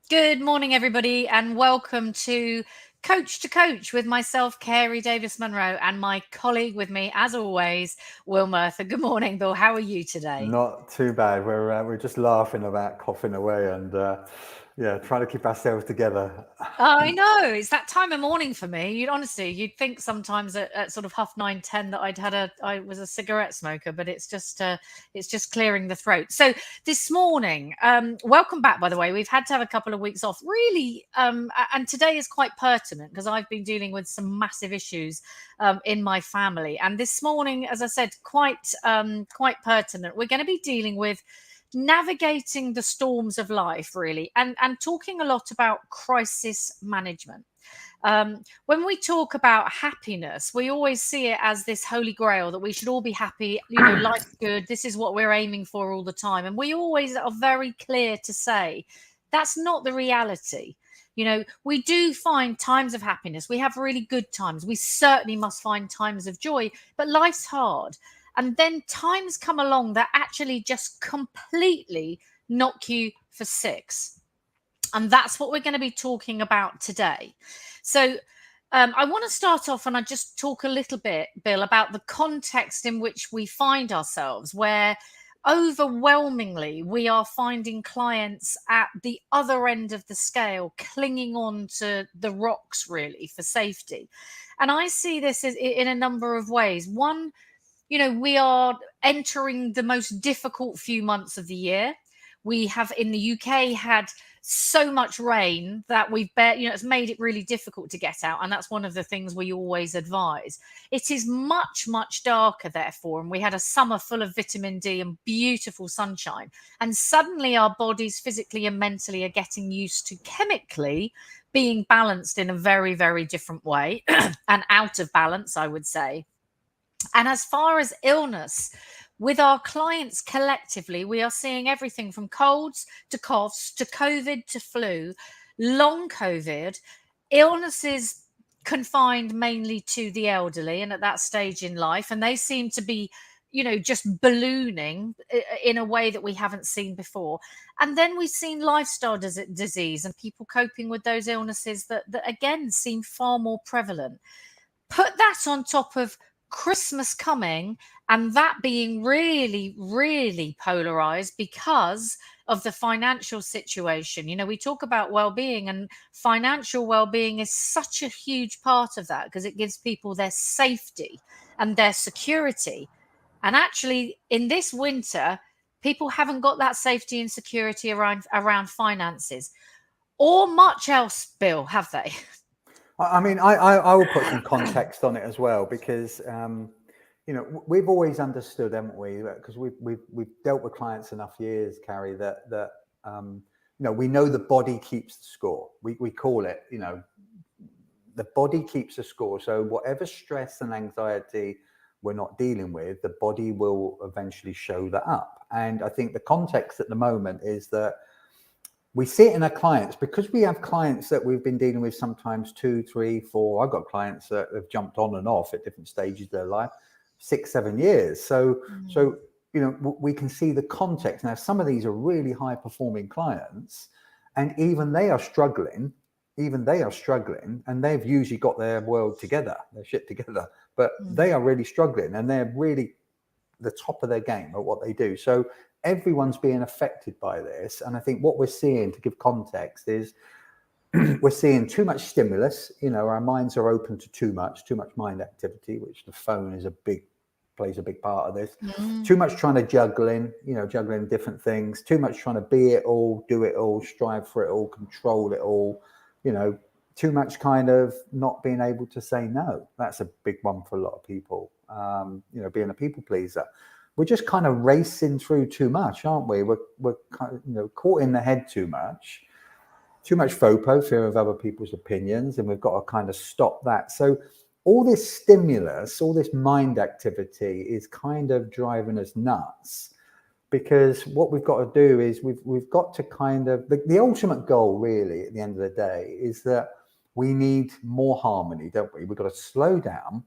Good morning, everybody, and welcome to Coach with myself, Carey Davis-Munro, and my colleague with me, as always, Will Murtha. Good morning, Bill. How are you today? Not too bad. We're just laughing about coughing away and trying to keep ourselves together. I know it's that time of morning for me. You'd think sometimes at sort of 9:30 that I was a cigarette smoker, but it's just clearing the throat. So this morning, welcome back. By the way, we've had to have a couple of weeks off, really, and today is quite pertinent because I've been dealing with some massive issues in my family, and this morning, as I said, quite pertinent. We're going to be dealing with navigating the storms of life, really, and talking a lot about crisis management. When we talk about happiness, we always see it as this holy grail that we should all be happy. Life's good. This is what we're aiming for all the time. And we always are very clear to say that's not the reality. We do find times of happiness. We have really good times. We certainly must find times of joy, but life's hard. And then times come along that actually just completely knock you for six. And that's what we're going to be talking about today. So I want to start off and I just talk a little bit, Bill, about the context in which we find ourselves, where overwhelmingly we are finding clients at the other end of the scale, clinging on to the rocks, really, for safety. And I see this in a number of ways. One, we are entering the most difficult few months of the year. We have in the UK had so much rain that it's made it really difficult to get out. And that's one of the things we always advise. It is much, much darker, therefore. And we had a summer full of vitamin D and beautiful sunshine. And suddenly our bodies physically and mentally are getting used to chemically being balanced in a very, very different way and out of balance, I would say. And as far as illness, with our clients collectively, we are seeing everything from colds to coughs to COVID to flu, long COVID, illnesses confined mainly to the elderly and at that stage in life. And they seem to be, just ballooning in a way that we haven't seen before. And then we've seen lifestyle disease and people coping with those illnesses that again seem far more prevalent. Put that on top of Christmas coming and that being really, really polarized because of the financial situation. We talk about well-being, and financial well-being is such a huge part of that because it gives people their safety and their security. And actually, in this winter, people haven't got that safety and security around finances or much else, Bill, have they? I mean, I will put some context on it as well because we've always understood, haven't we? Because we've dealt with clients enough years, Carey, that we know the body keeps the score. We call it, the body keeps the score. So whatever stress and anxiety we're not dealing with, the body will eventually show that up. And I think the context at the moment is that we see it in our clients because we have clients that we've been dealing with sometimes 2, 3, 4. I've got clients that have jumped on and off at different stages of their life, 6, 7 years. So we can see the context. Now, some of these are really high performing clients and even they are struggling, and they've usually got their world together, their shit together, but they are really struggling and they're really the top of their game at what they do. So everyone's being affected by this. And I think what we're seeing, to give context, is we're seeing too much stimulus. Our minds are open to too much mind activity, which the phone plays a big part of this. Too much trying to juggling different things, too much trying to be it all, do it all, strive for it all, control it all, too much kind of not being able to say no. That's a big one for a lot of people. Being a people pleaser. We're just kind of racing through too much, aren't we? We're kind of, caught in the head too much FOPO, fear of other people's opinions, and we've got to kind of stop that. So all this stimulus, all this mind activity is kind of driving us nuts, because what we've got to do is we've got to kind of, the ultimate goal really at the end of the day is that we need more harmony, don't we? We've got to slow down.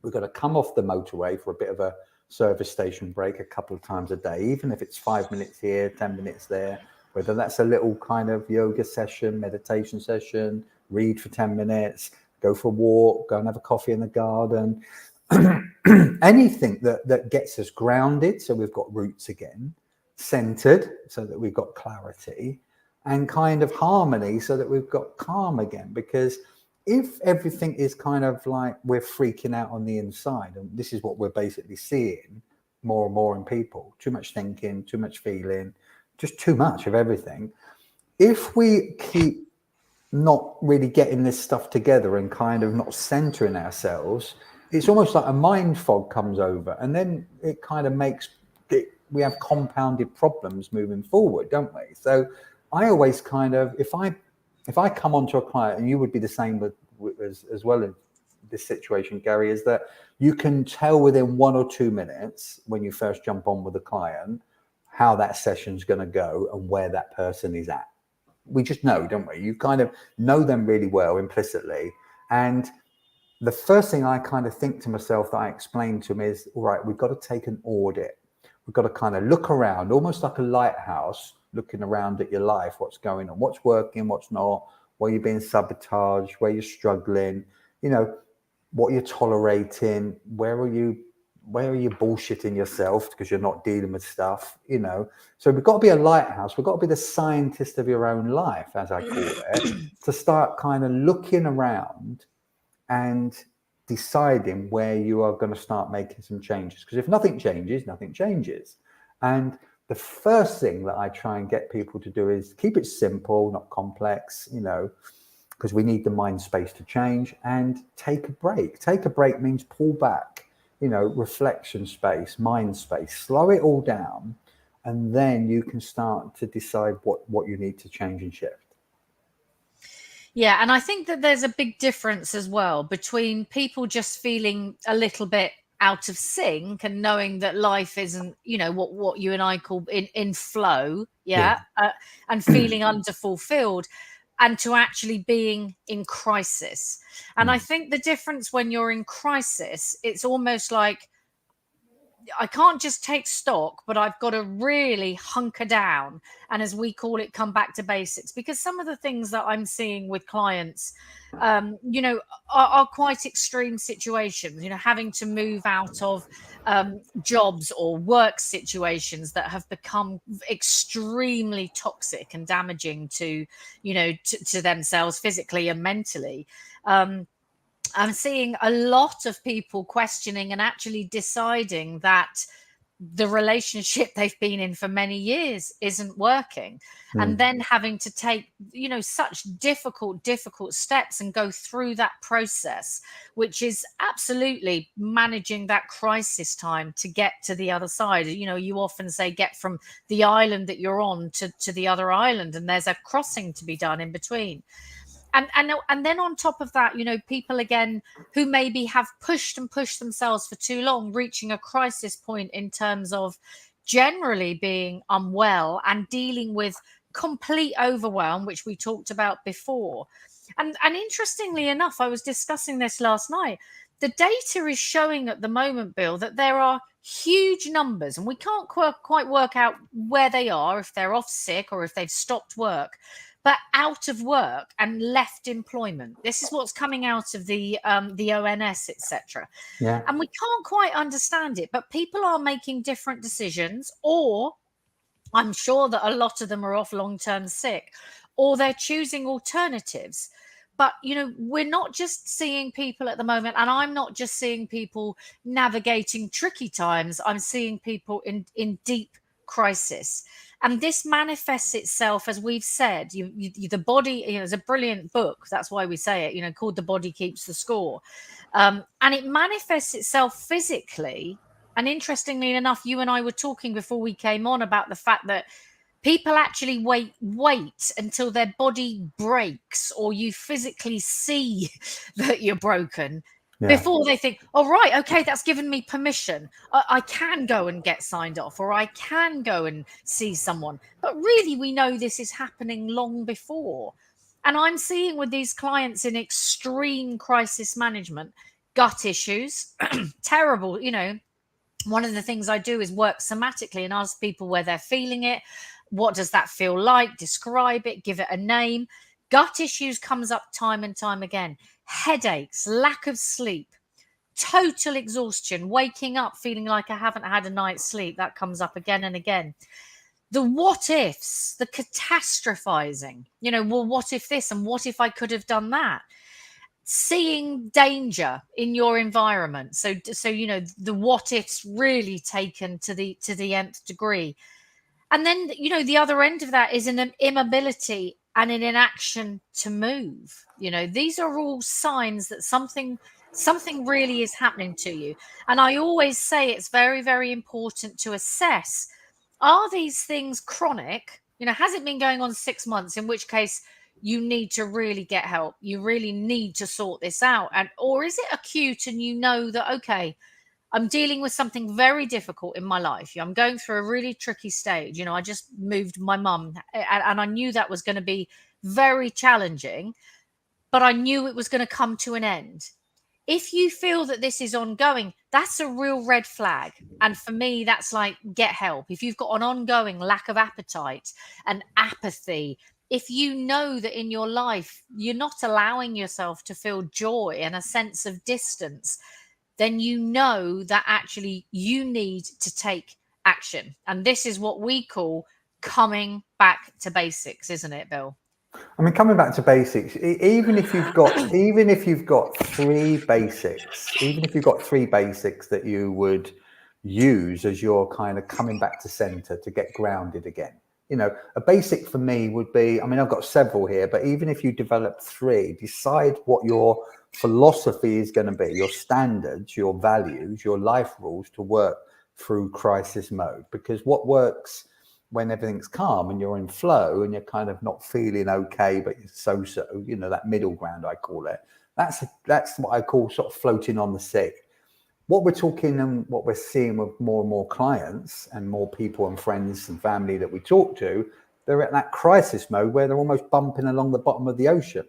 We've got to come off the motorway for a bit of a service station break a couple of times a day, even if it's 5 minutes here, 10 minutes there. whether that's a little kind of yoga session, meditation session, read for 10 minutes, go for a walk, go and have a coffee in the garden, anything that gets us grounded, so we've got roots again, centered, so that we've got clarity, and kind of harmony, so that we've got calm again. Because if everything is kind of like we're freaking out on the inside, and this is what we're basically seeing more and more in people, too much thinking, too much feeling, just too much of everything. If we keep not really getting this stuff together and kind of not centering ourselves, it's almost like a mind fog comes over, and then it kind of makes it, we have compounded problems moving forward, don't we? So I always kind of, if I come onto a client, and you would be the same as well in this situation, Gary, is that you can tell within 1 or 2 minutes when you first jump on with a client how that session's going to go and where that person is at. We just know, don't we? You kind of know them really well implicitly. And the first thing I kind of think to myself that I explain to them is, all right, we've got to take an audit. We've got to kind of look around, almost like a lighthouse, looking around at your life, what's going on, what's working, what's not, where you're being sabotaged, where you're struggling, you know, what you're tolerating, where are you bullshitting yourself because you're not dealing with stuff, you know. So we've got to be a lighthouse. We've got to be the scientist of your own life, as I call it, to start kind of looking around and deciding where you are going to start making some changes. Because if nothing changes, nothing changes. And the first thing that I try and get people to do is keep it simple, not complex, you know, because we need the mind space to change, and take a break. Take a break means pull back, you know, reflection space, mind space, slow it all down, and then you can start to decide what you need to change and shift. Yeah, and I think that there's a big difference as well between people just feeling a little bit out of sync and knowing that life isn't, you know, what you and I call in flow, and feeling underfulfilled, and to actually being in crisis. And I think the difference when you're in crisis, it's almost like I can't just take stock, but I've got to really hunker down. And as we call it, come back to basics, because some of the things that I'm seeing with clients, you know, are quite extreme situations, you know, having to move out of jobs or work situations that have become extremely toxic and damaging to, you know, to themselves physically and mentally. I'm seeing a lot of people questioning and actually deciding that the relationship they've been in for many years isn't working, and then having to take, you know, such difficult steps and go through that process, which is absolutely managing that crisis time to get to the other side. You know, you often say get from the island that you're on to the other island, and there's a crossing to be done in between. And then on top of that, you know, people again who maybe have pushed themselves for too long, reaching a crisis point in terms of generally being unwell and dealing with complete overwhelm, which we talked about before. And interestingly enough, I was discussing this last night. The data is showing at the moment, Bill, that there are huge numbers, and we can't quite work out where they are, if they're off sick or if they've stopped work, but out of work and left employment. This is what's coming out of the ONS, etc. Yeah. And we can't quite understand it, but people are making different decisions, or I'm sure that a lot of them are off long-term sick, or they're choosing alternatives. But, you know, we're not just seeing people at the moment, and I'm not just seeing people navigating tricky times. I'm seeing people in deep crisis. And this manifests itself, as we've said, the body, you know, it's a brilliant book. That's why we say it, you know, called The Body Keeps the Score. And it manifests itself physically. And interestingly enough, you and I were talking before we came on about the fact that people actually wait until their body breaks, or you physically see that you're broken, before they think, oh, right, okay, that's given me permission. I can go and get signed off, or I can go and see someone. But really, we know this is happening long before. And I'm seeing with these clients in extreme crisis management, gut issues, terrible, you know. One of the things I do is work somatically and ask people where they're feeling it, what does that feel like? Describe it, give it a name. Gut issues comes up time and time again. Headaches, lack of sleep, total exhaustion, waking up feeling like I haven't had a night's sleep. That comes up again and again. The what ifs, the catastrophizing, well, what if this and what if I could have done that? Seeing danger in your environment. So the what ifs really taken to the nth degree. And then, the other end of that is an immobility and an inaction to move. These are all signs that something really is happening to you. And I always say it's very, very important to assess, are these things chronic? Has it been going on 6 months, in which case you need to really get help. You really need to sort this out. Or is it acute and that, okay, I'm dealing with something very difficult in my life. I'm going through a really tricky stage. I just moved my mum, and I knew that was going to be very challenging, but I knew it was going to come to an end. If you feel that this is ongoing, that's a real red flag. And for me, that's like, get help. If you've got an ongoing lack of appetite and apathy, if you know that in your life, you're not allowing yourself to feel joy and a sense of distance, then that actually you need to take action. And this is what we call coming back to basics, isn't it, Bill? I mean, coming back to basics, even if you've got three basics, that you would use as your kind of coming back to center to get grounded again. A basic for me would be, I mean, I've got several here, but even if you develop three, decide what your philosophy is going to be, your standards, your values, your life rules to work through crisis mode. Because what works when everything's calm and you're in flow and you're kind of not feeling okay, but you're so, that middle ground, I call it. That's what I call sort of floating on the sea. What we're talking and what we're seeing with more and more clients and more people and friends and family that we talk to, they're at that crisis mode where they're almost bumping along the bottom of the ocean.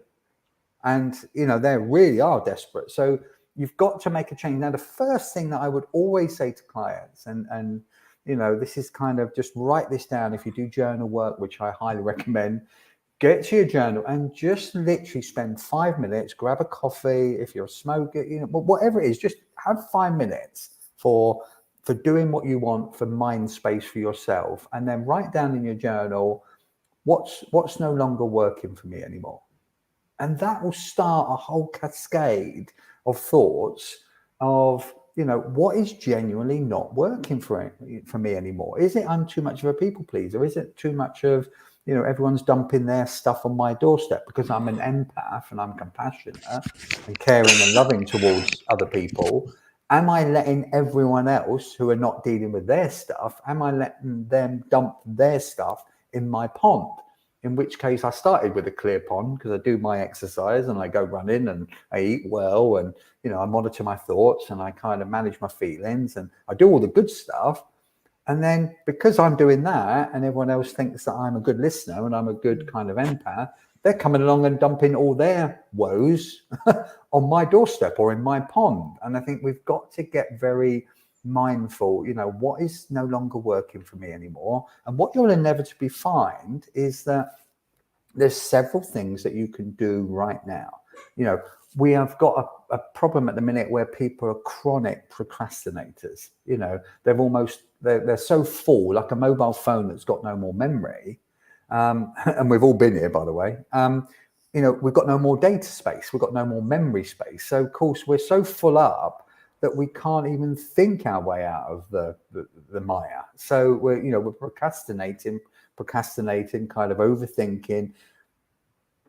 And, they really are desperate. So you've got to make a change. Now, the first thing that I would always say to clients, and this is kind of, just write this down if you do journal work, which I highly recommend. Get to your journal and just literally spend 5 minutes, grab a coffee. If you're a smoker, whatever it is, just have 5 minutes for doing what you want, for mind space for yourself. And then write down in your journal, what's no longer working for me anymore. And that will start a whole cascade of thoughts of, what is genuinely not working for me anymore? Is it I'm too much of a people pleaser? Is it too much of, everyone's dumping their stuff on my doorstep because I'm an empath and I'm compassionate and caring and loving towards other people? Am I letting everyone else who are not dealing with their stuff, am I letting them dump their stuff in my pond? In which case I started with a clear pond because I do my exercise and I go running and I eat well and, I monitor my thoughts and I kind of manage my feelings and I do all the good stuff. And then because I'm doing that and everyone else thinks that I'm a good listener and I'm a good kind of empath, they're coming along and dumping all their woes on my doorstep or in my pond. And I think we've got to get very mindful, what is no longer working for me anymore. And what you'll inevitably find is that there's several things that you can do right now. We have got a problem at the minute where people are chronic procrastinators. They're so full, like a mobile phone that's got no more memory. And we've all been here, by the way. We've got no more data space. We've got no more memory space. So of course we're so full up that we can't even think our way out of the mire. So we're procrastinating, kind of overthinking.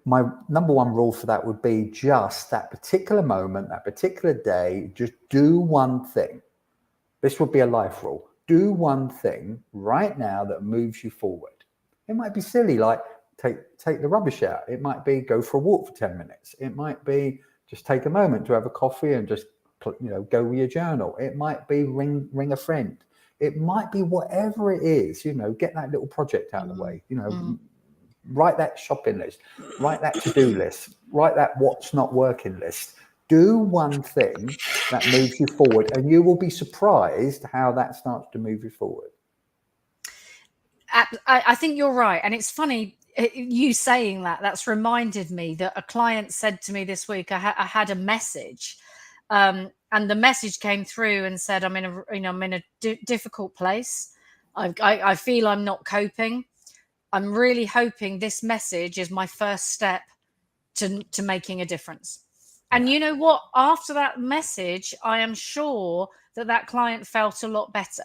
My number one rule for that would be just that particular moment, that particular day, just do one thing. This would be a life rule. Do one thing right now that moves you forward. It might be silly, like take the rubbish out. It might be go for a walk for 10 minutes. It might be just take a moment to have a coffee and just go with your journal. It might be ring a friend. It might be whatever it is, get that little project out of the way, write that shopping list, write that to-do list, write that what's not working list. Do one thing that moves you forward and you will be surprised how that starts to move you forward. I think you're right. And it's funny, you saying that, that's reminded me that a client said to me this week, I had a message, and the message came through and said, I'm in a difficult place. I feel I'm not coping. I'm really hoping this message is my first step to making a difference. And you know what? After that message, I am sure that client felt a lot better.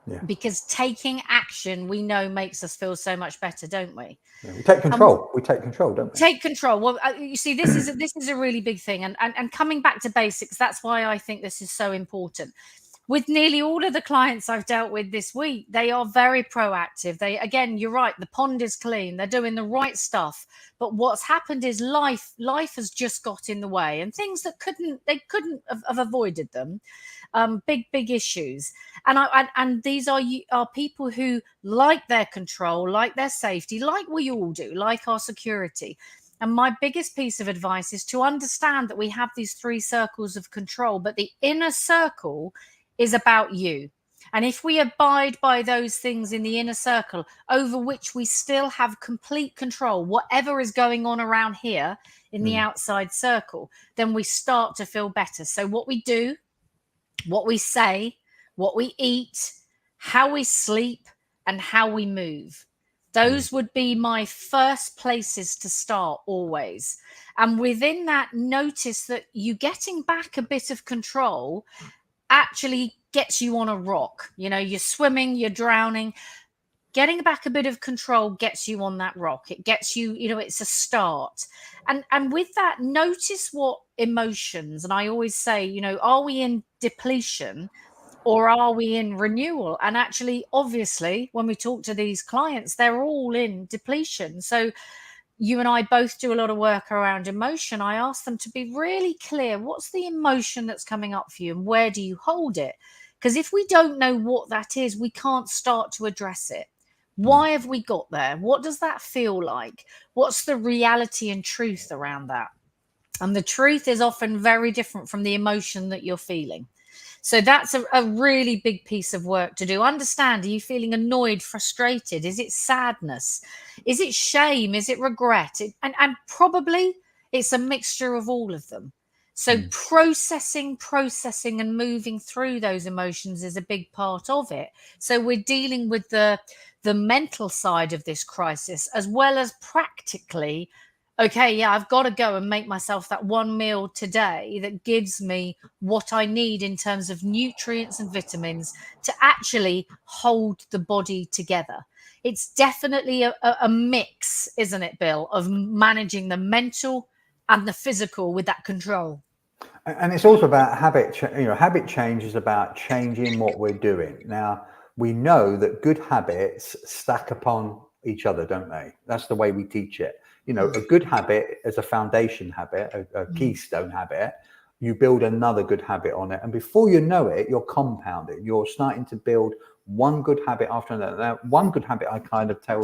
Yeah. Because taking action, we know, makes us feel so much better, don't we? Yeah, we take control. We take control, don't we? Take control. Well, you see, this is a really big thing, and coming back to basics, that's why I think this is so important. With nearly all of the clients I've dealt with this week, they are very proactive. They, again, you're right, the pond is clean. They're doing the right stuff. But what's happened is life has just got in the way, and things that couldn't have avoided them. Big issues, and these are people who like their control, like their safety, like we all do, like our security. And my biggest piece of advice is to understand that we have these 3 circles of control, but the inner circle is about you. And if we abide by those things in the inner circle, over which we still have complete control, whatever is going on around here in the outside circle, then we start to feel better. So what we do, what we say, what we eat, how we sleep, and how we move. Those would be my first places to start always. And within that, notice that you getting back a bit of control actually gets you on a rock. You know, you're swimming, you're drowning. Getting back a bit of control gets you on that rock. It gets you, it's a start. And with that, notice what emotions, and I always say, are we in depletion or are we in renewal? And actually, obviously, when we talk to these clients, they're all in depletion. So you and I both do a lot of work around emotion. I ask them to be really clear. What's the emotion that's coming up for you and where do you hold it? Because if we don't know what that is, we can't start to address it. Why have we got there? What does that feel like? What's the reality and truth around that? And the truth is often very different from the emotion that you're feeling. So that's a really big piece of work to do. Understand, are you feeling annoyed, frustrated? Is it sadness? Is it shame? Is it regret? And probably it's a mixture of all of them. So processing and moving through those emotions is a big part of it. So we're dealing with the mental side of this crisis, as well as practically, okay, yeah, I've got to go and make myself that one meal today that gives me what I need in terms of nutrients and vitamins to actually hold the body together. It's definitely a mix, isn't it, Bill, of managing the mental and the physical with that control. And it's also about habit. Habit change is about changing what we're doing. Now, we know that good habits stack upon each other, don't they? That's the way we teach it. A good habit is a foundation habit, a keystone habit. You build another good habit on it. And before you know it, you're compounding. You're starting to build one good habit after another. Now, one good habit I kind of tell,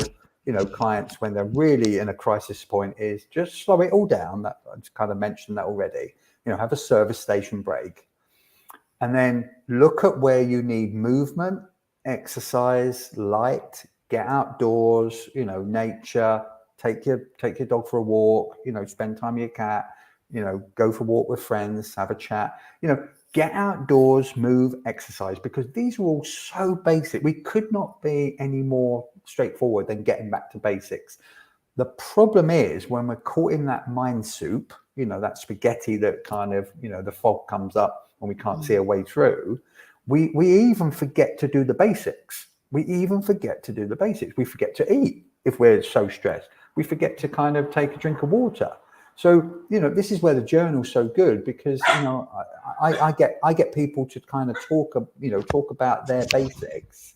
clients when they're really in a crisis point is just slow it all down. That I just kind of mentioned that already. Have a service station break. And then look at where you need movement, exercise, light, get outdoors, nature. Take your dog for a walk, spend time with your cat, go for a walk with friends, have a chat, get outdoors, move, exercise, because these are all so basic. We could not be any more straightforward than getting back to basics. The problem is when we're caught in that mind soup, that spaghetti that kind of, the fog comes up and we can't see a way through, we even forget to do the basics. We forget to eat if we're so stressed. We forget to kind of take a drink of water. So, this is where the journal's so good because, I get people to kind of talk about their basics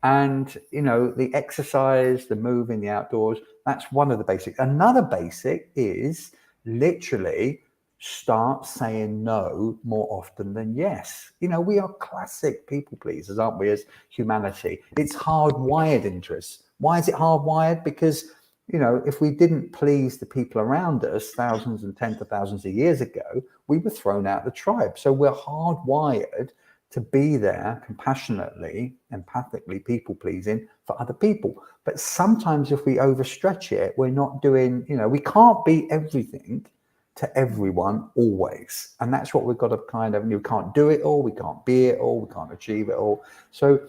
and, the exercise, the moving, the outdoors, that's one of the basics. Another basic is literally start saying no more often than yes. We are classic people pleasers, aren't we, as humanity? It's hardwired into us. Why is it hardwired? Because if we didn't please the people around us thousands and tens of thousands of years ago, we were thrown out of the tribe. So we're hardwired to be there compassionately, empathically, people pleasing for other people. But sometimes if we overstretch it, we're not doing, we can't be everything to everyone always. And that's what we've got to kind of, we can't do it all, we can't be it all, we can't achieve it all. So,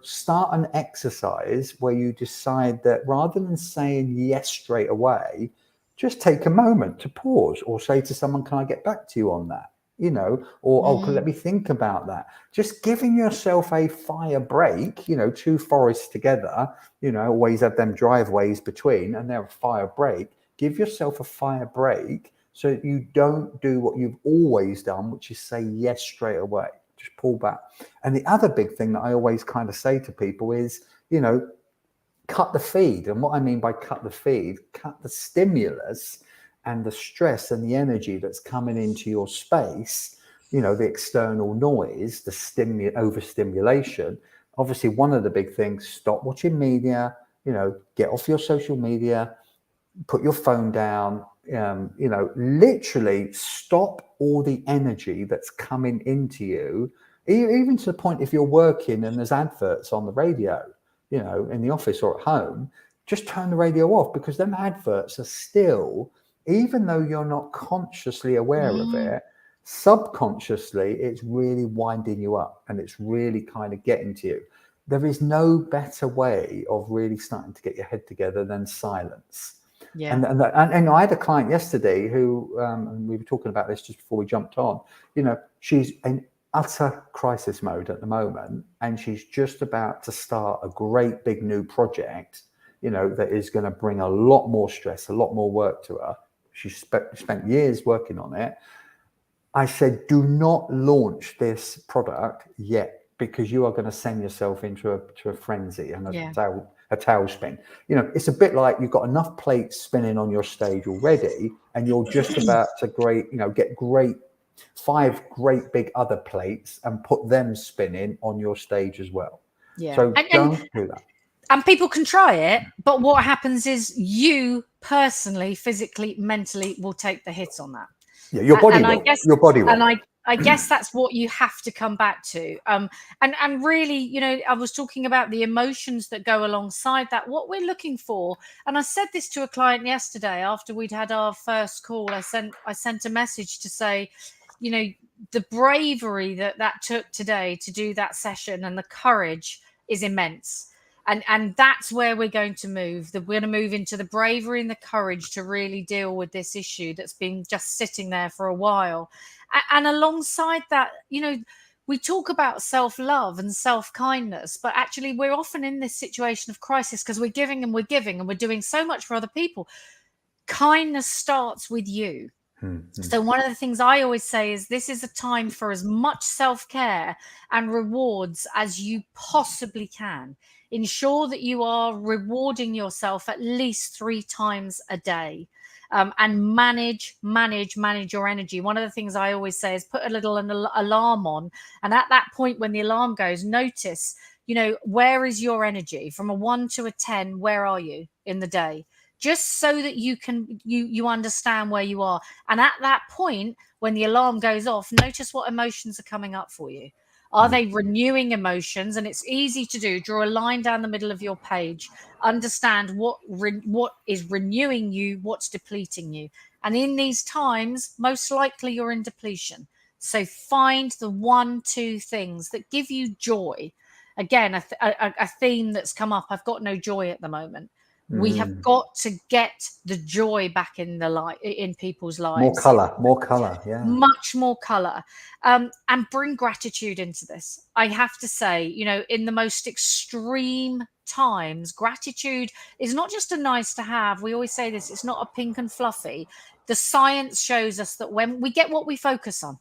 start an exercise where you decide that rather than saying yes straight away, just take a moment to pause or say to someone, can I get back to you on that? Let me think about that. Just giving yourself a fire break, two forests together, always have them driveways between, and they're a fire break. Give yourself a fire break so that you don't do what you've always done, which is say yes straight away. Just pull back. And the other big thing that I always kind of say to people is, cut the feed. And what I mean by cut the feed, cut the stimulus and the stress and the energy that's coming into your space, the external noise, the overstimulation. Obviously, one of the big things, stop watching media, get off your social media, put your phone down, literally stop all the energy that's coming into you, even to the point if you're working and there's adverts on the radio, in the office or at home, just turn the radio off, because them adverts are still, even though you're not consciously aware of it, subconsciously, it's really winding you up and it's really kind of getting to you. There is no better way of really starting to get your head together than silence. Yeah. And I had a client yesterday who, and we were talking about this just before we jumped on, she's in utter crisis mode at the moment, and she's just about to start a great big new project, that is going to bring a lot more stress, a lot more work to her. She spent years working on it. I said, do not launch this product yet, because you are going to send yourself into a frenzy and a tailspin. It's a bit like you've got enough plates spinning on your stage already, and you're just about to get 5 great big other plates and put them spinning on your stage as well. Yeah. So don't do that. And people can try it, but what happens is you personally, physically, mentally will take the hit on that. Yeah, your body will. Your body will. And I guess that's what you have to come back to. And really, I was talking about the emotions that go alongside that, what we're looking for. And I said this to a client yesterday after we'd had our first call. I sent a message to say, the bravery that took today to do that session and the courage is immense. And that's where we're going to move. We're going to move into the bravery and the courage to really deal with this issue that's been just sitting there for a while. And alongside that, we talk about self-love and self-kindness, but actually we're often in this situation of crisis because we're giving and we're doing so much for other people. Kindness starts with you. So one of the things I always say is this is a time for as much self-care and rewards as you possibly can. Ensure that you are rewarding yourself at least 3 times a day, and manage your energy. One of the things I always say is put a little alarm on. And at that point, when the alarm goes, notice, where is your energy from a 1 to a 10? Where are you in the day? Just so that you understand where you are. And at that point, when the alarm goes off, notice what emotions are coming up for you. Are they renewing emotions? And it's easy to do. Draw a line down the middle of your page. Understand what is renewing you, what's depleting you. And in these times, most likely you're in depletion. So find the 1-2 things that give you joy. Again, a theme that's come up. I've got no joy at the moment. We have got to get the joy back in people's lives. More color, yeah. Much more color, and bring gratitude into this. I have to say, in the most extreme times, gratitude is not just a nice to have. We always say this, it's not a pink and fluffy. The science shows us that when we get what we focus on.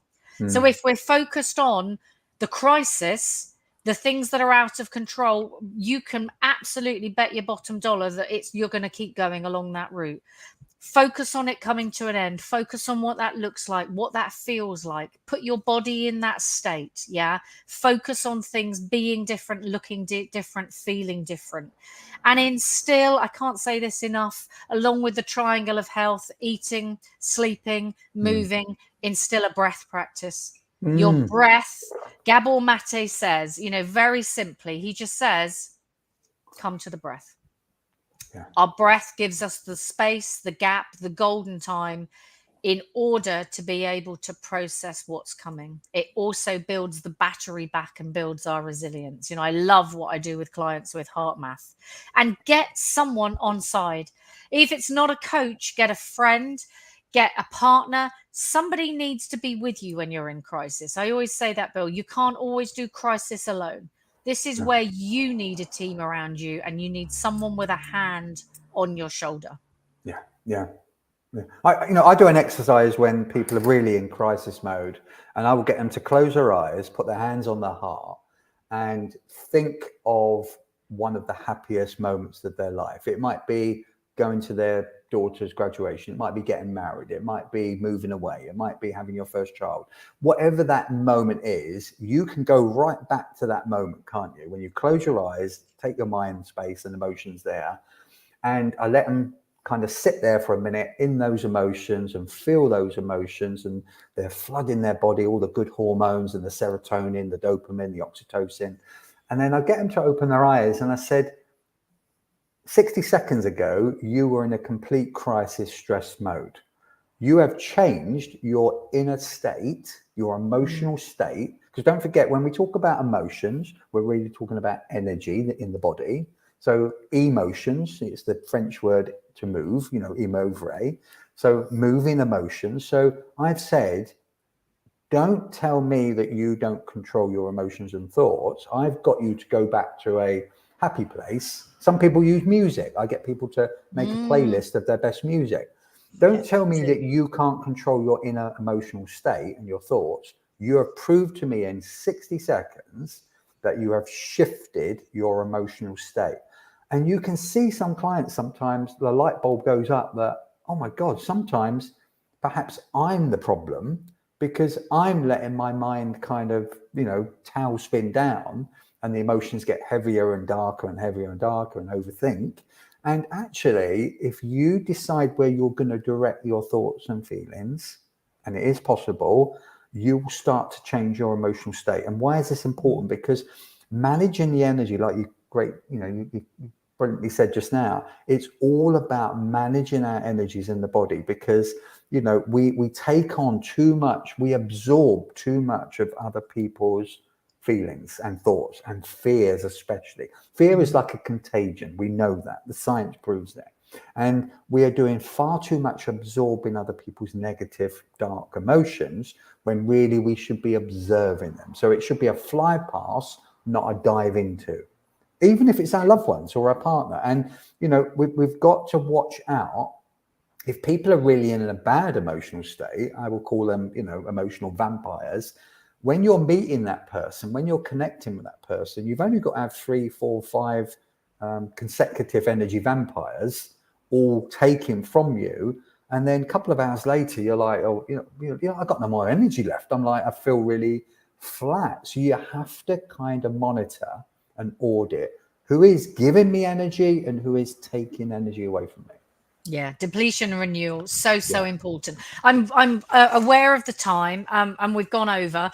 So if we're focused on the crisis, the things that are out of control, you can absolutely bet your bottom dollar that you're going to keep going along that route. Focus on it coming to an end. Focus on what that looks like, what that feels like. Put your body in that state, yeah? Focus on things being different, looking different, feeling different. And instill, I can't say this enough, along with the triangle of health, eating, sleeping, moving, instill a breath practice. Your breath, Gabor Mate says, you know, very simply, he just says, come to the breath. Yeah. Our breath gives us the space, the gap, the golden time in order to be able to process what's coming. It also builds the battery back and builds our resilience. You know, I love what I do with clients with heart math. And get someone on side. If it's not a coach, get a friend, get a partner. Somebody needs to be with you when you're in crisis. I always say that, Bill. You can't always do crisis alone. This is where you need a team around you, and you need someone with a hand on your shoulder. Yeah. Yeah. Yeah. I do an exercise when people are really in crisis mode, and I will get them to close their eyes, put their hands on their heart, and think of one of the happiest moments of their life. It might be going to their daughter's graduation. It might be getting married. It might be moving away. It might be having your first child. Whatever that moment is, you can go right back to that moment, can't you? When you close your eyes, take your mind space and emotions there, and I let them kind of sit there for a minute in those emotions and feel those emotions, and they're flooding their body, all the good hormones and the serotonin, the dopamine, the oxytocin. And then I get them to open their eyes, and I said, 60 seconds ago, you were in a complete crisis stress mode. You have changed your inner state, your emotional state, because don't forget, when we talk about emotions, we're really talking about energy in the body. So emotions, it's the French word to move, you know, émouvre. So moving emotions. So I've said, don't tell me that you don't control your emotions and thoughts. I've got you to go back to a happy place. Some people use music. I get people to make a playlist of their best music. Don't tell me that you can't control your inner emotional state and your thoughts. You have proved to me in 60 seconds that you have shifted your emotional state. And you can see some clients, sometimes the light bulb goes up that, oh my God, sometimes perhaps I'm the problem because I'm letting my mind kind of, you know, tail spin down, and the emotions get heavier and darker and heavier and darker and overthink. And actually, if you decide where you're going to direct your thoughts and feelings, and it is possible, you will start to change your emotional state. And why is this important? Because managing the energy, like you brilliantly said just now, it's all about managing our energies in the body, because you know we take on too much, we absorb too much of other people's feelings and thoughts and fears. Especially fear is like a contagion. We know that, the science proves that. And we are doing far too much absorbing other people's negative, dark emotions, when really we should be observing them. So it should be a fly past, not a dive into, even if it's our loved ones or our partner. And, you know, we've got to watch out. If people are really in a bad emotional state, I will call them, you know, emotional vampires. When you're meeting that person, when you're connecting with that person, you've only got to have 3, 4, 5 consecutive energy vampires all taken from you. And then a couple of hours later, you're like, oh, you know, I got no more energy left. I'm like, I feel really flat. So you have to kind of monitor and audit who is giving me energy and who is taking energy away from me. Yeah, depletion and renewal, so important. I'm aware of the time, and we've gone over,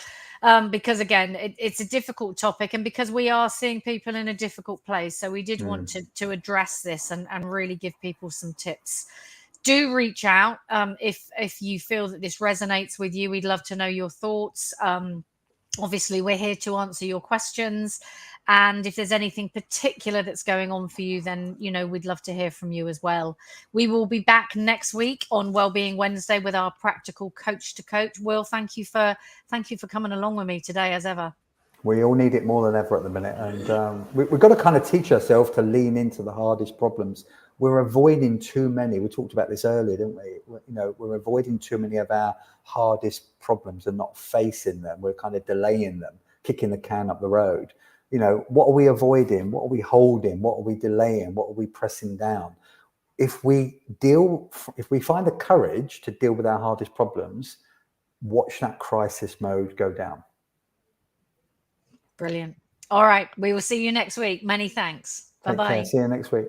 because again, it's a difficult topic, and because we are seeing people in a difficult place. So we did want to address this and really give people some tips. Do reach out if you feel that this resonates with you. We'd love to know your thoughts. Obviously, we're here to answer your questions. And if there's anything particular that's going on for you, then, you know, we'd love to hear from you as well. We will be back next week on Wellbeing Wednesday with our practical coach to coach. Will, thank you for coming along with me today, as ever. We all need it more than ever at the minute. And we've got to kind of teach ourselves to lean into the hardest problems. We're avoiding too many. We talked about this earlier, didn't we? You know, we're avoiding too many of our hardest problems and not facing them. We're kind of delaying them, kicking the can up the road. You know, what are we avoiding? What are we holding? What are we delaying? What are we pressing down? If we find the courage to deal with our hardest problems, watch that crisis mode go down. Brilliant. All right. We will see you next week. Many thanks. Bye-bye. See you next week.